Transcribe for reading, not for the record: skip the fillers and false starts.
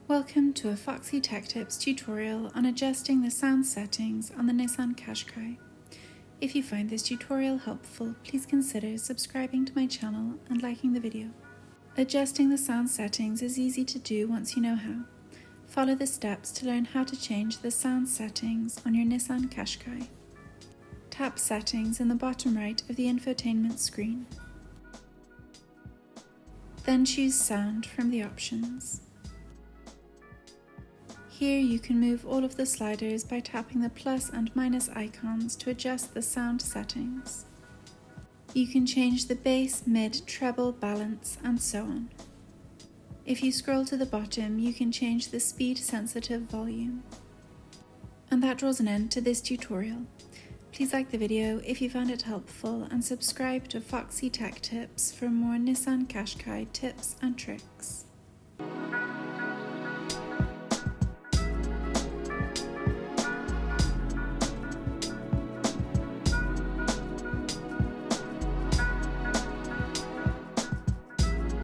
Welcome to a Foxy Tech Tips tutorial on adjusting the sound settings on the Nissan Qashqai. If you find this tutorial helpful, please consider subscribing to my channel and liking the video. Adjusting the sound settings is easy to do once you know how. Follow the steps to learn how to change the sound settings on your Nissan Qashqai. Tap Settings in the bottom right of the infotainment screen. Then choose Sound from the options. Here you can move all of the sliders by tapping the plus and minus icons to adjust the sound settings. You can change the bass, mid, treble, balance, and so on. If you scroll to the bottom, you can change the speed sensitive volume. And that draws an end to this tutorial. Please like the video if you found it helpful and subscribe to Foxy Tech Tips for more Nissan Qashqai tips and tricks.